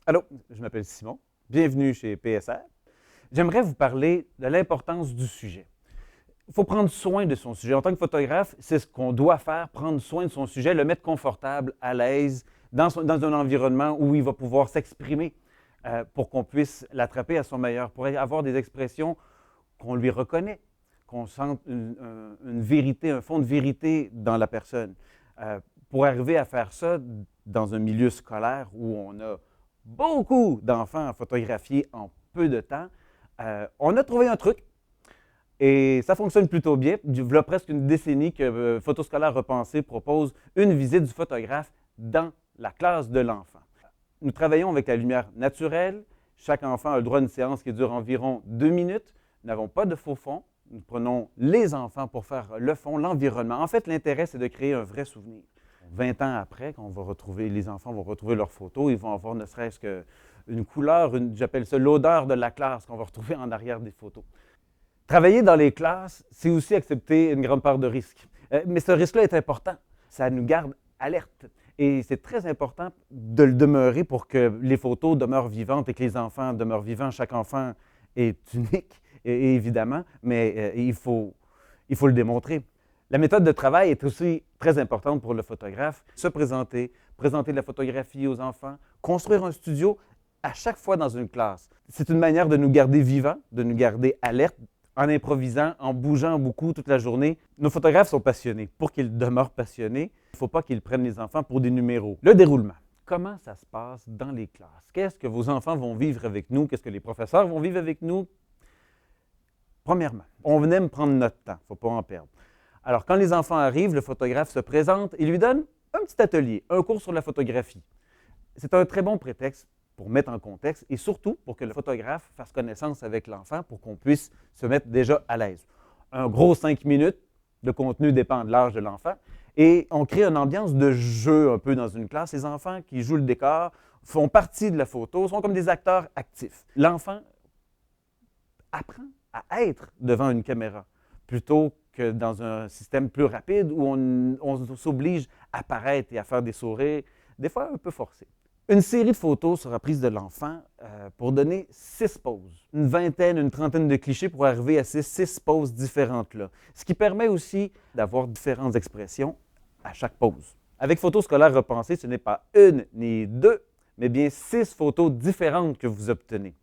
Allô, je m'appelle Simon. Bienvenue chez PSR. J'aimerais vous parler de l'importance du sujet. Il faut prendre soin de son sujet. En tant que photographe, c'est ce qu'on doit faire, prendre soin de son sujet, le mettre confortable, à l'aise, dans un environnement où il va pouvoir s'exprimer pour qu'on puisse l'attraper à son meilleur, pour avoir des expressions qu'on lui reconnaît, qu'on sente une vérité, un fond de vérité dans la personne. Pour arriver à faire ça dans un milieu scolaire où on a beaucoup d'enfants à photographier en peu de temps, on a trouvé un truc et ça fonctionne plutôt bien. Il y a presque une décennie que Photoscolaire Repensé propose une visite du photographe dans la classe de l'enfant. Nous travaillons avec la lumière naturelle. Chaque enfant a le droit à une séance qui dure environ 2 minutes. Nous n'avons pas de faux fond. Nous prenons les enfants pour faire le fond, l'environnement. En fait, l'intérêt, c'est de créer un vrai souvenir. 20 ans après, quand les enfants vont retrouver leurs photos, ils vont avoir ne serait-ce qu'une couleur, j'appelle ça l'odeur de la classe qu'on va retrouver en arrière des photos. Travailler dans les classes, c'est aussi accepter une grande part de risque. Mais ce risque-là est important. Ça nous garde alertes. Et c'est très important de le demeurer pour que les photos demeurent vivantes et que les enfants demeurent vivants. Chaque enfant est unique, évidemment, mais il faut le démontrer. La méthode de travail est aussi très importante pour le photographe. Se présenter, présenter la photographie aux enfants, construire un studio à chaque fois dans une classe. C'est une manière de nous garder vivants, de nous garder alertes, en improvisant, en bougeant beaucoup toute la journée. Nos photographes sont passionnés. Pour qu'ils demeurent passionnés, il ne faut pas qu'ils prennent les enfants pour des numéros. Le déroulement. Comment ça se passe dans les classes? Qu'est-ce que vos enfants vont vivre avec nous? Qu'est-ce que les professeurs vont vivre avec nous? Premièrement, on aime prendre notre temps. Il ne faut pas en perdre. Alors, quand les enfants arrivent, le photographe se présente et lui donne un petit atelier, un cours sur la photographie. C'est un très bon prétexte pour mettre en contexte et surtout pour que le photographe fasse connaissance avec l'enfant pour qu'on puisse se mettre déjà à l'aise. Un gros 5 minutes de contenu dépend de l'âge de l'enfant et on crée une ambiance de jeu un peu dans une classe. Les enfants qui jouent le décor font partie de la photo, sont comme des acteurs actifs. L'enfant apprend à être devant une caméra plutôt que dans un système plus rapide où on s'oblige à paraître et à faire des sourires, des fois un peu forcés. Une série de photos sera prise de l'enfant pour donner 6 poses. Une vingtaine, une trentaine de clichés pour arriver à ces 6 poses différentes-là. Ce qui permet aussi d'avoir différentes expressions à chaque pose. Avec Photoscolaire Repensé, ce n'est pas une ni deux, mais bien 6 photos différentes que vous obtenez.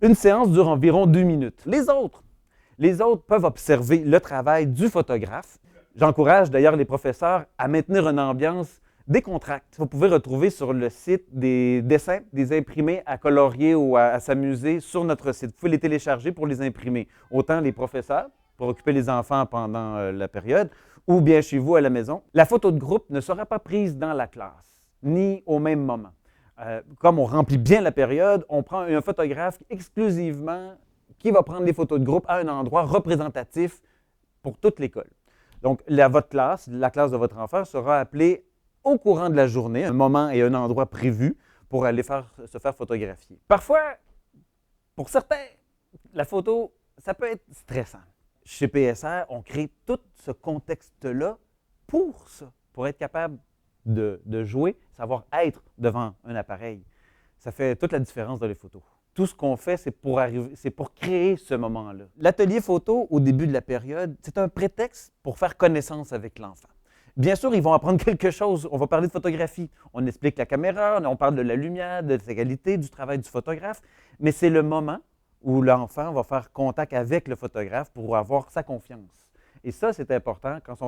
Une séance dure environ 2 minutes. Les autres peuvent observer le travail du photographe. J'encourage d'ailleurs les professeurs à maintenir une ambiance décontracte. Vous pouvez retrouver sur le site des dessins, des imprimés à colorier ou à s'amuser sur notre site. Vous pouvez les télécharger pour les imprimer. Autant les professeurs, pour occuper les enfants pendant la période, ou bien chez vous à la maison. La photo de groupe ne sera pas prise dans la classe, ni au même moment. Comme on remplit bien la période, on prend un photographe exclusivement qui va prendre les photos de groupe à un endroit représentatif pour toute l'école. Donc, votre classe, la classe de votre enfant, sera appelée au courant de la journée, un moment et un endroit prévu pour aller se faire photographier. Parfois, pour certains, la photo, ça peut être stressant. Chez PSR, on crée tout ce contexte-là pour ça, pour être capable de jouer, savoir être devant un appareil. Ça fait toute la différence dans les photos. Tout ce qu'on fait, c'est pour créer ce moment-là. L'atelier photo, au début de la période, c'est un prétexte pour faire connaissance avec l'enfant. Bien sûr, ils vont apprendre quelque chose. On va parler de photographie. On explique la caméra, on parle de la lumière, de sa qualité, du travail du photographe. Mais c'est le moment où l'enfant va faire contact avec le photographe pour avoir sa confiance. Et ça, c'est important quand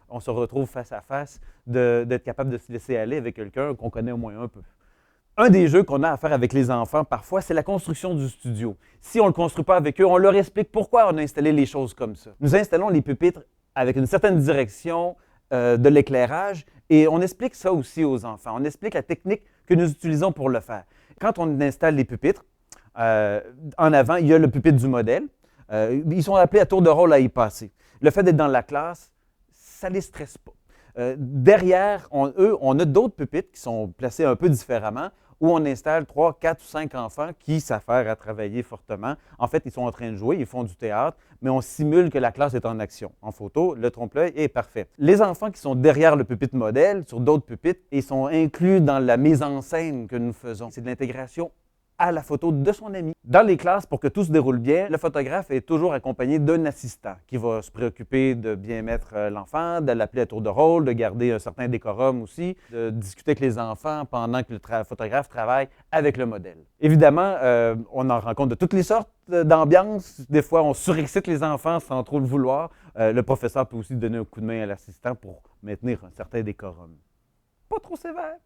on se retrouve face à face, d'être capable de se laisser aller avec quelqu'un qu'on connaît au moins un peu. Un des jeux qu'on a à faire avec les enfants, parfois, c'est la construction du studio. Si on ne le construit pas avec eux, on leur explique pourquoi on a installé les choses comme ça. Nous installons les pupitres avec une certaine direction de l'éclairage et on explique ça aussi aux enfants. On explique la technique que nous utilisons pour le faire. Quand on installe les pupitres, en avant, il y a le pupitre du modèle. Ils sont appelés à tour de rôle à y passer. Le fait d'être dans la classe, ça ne les stresse pas. Derrière, on a d'autres pupitres qui sont placés un peu différemment, où on installe 3, 4 ou 5 enfants qui s'affairent à travailler fortement. En fait, ils sont en train de jouer, ils font du théâtre, mais on simule que la classe est en action. En photo, le trompe-l'œil est parfait. Les enfants qui sont derrière le pupitre modèle, sur d'autres pupitres, ils sont inclus dans la mise en scène que nous faisons. C'est de l'intégration à la photo de son ami. Dans les classes, pour que tout se déroule bien, le photographe est toujours accompagné d'un assistant qui va se préoccuper de bien mettre l'enfant, de l'appeler à tour de rôle, de garder un certain décorum aussi, de discuter avec les enfants pendant que le photographe travaille avec le modèle. Évidemment, on en rencontre de toutes les sortes d'ambiances. Des fois, on surexcite les enfants sans trop le vouloir. Le professeur peut aussi donner un coup de main à l'assistant pour maintenir un certain décorum. Pas trop sévère,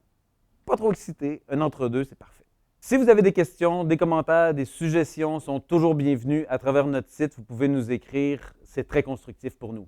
pas trop excité, un entre-deux, c'est parfait. Si vous avez des questions, des commentaires, des suggestions, sont toujours bienvenus à travers notre site. Vous pouvez nous écrire, c'est très constructif pour nous.